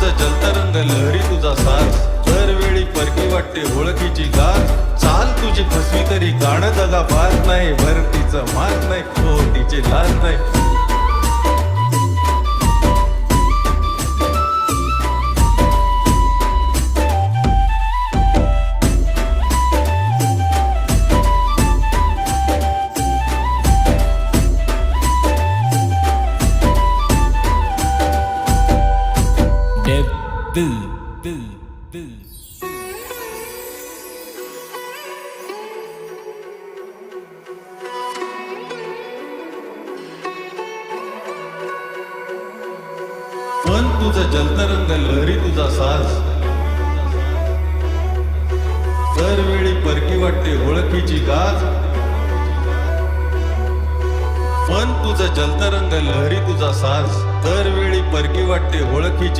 तुझा जलतरंग लहरी तुझा साज, दरवेळी परकी वाटते ओळखीची गाज. चाल तुझी फसवी तरी गाणं दगा पार नाही, भरतीचं मान नाही, खोटीची लाज नाही. पण तुझा जलतरंग लहरी तुझा साज, दरवेळी परकी वाटते ओळखीची गाज. पण तुझा जलतरंग लहरी तुझा साज, दरवेळी परकी वाटते ओळखीची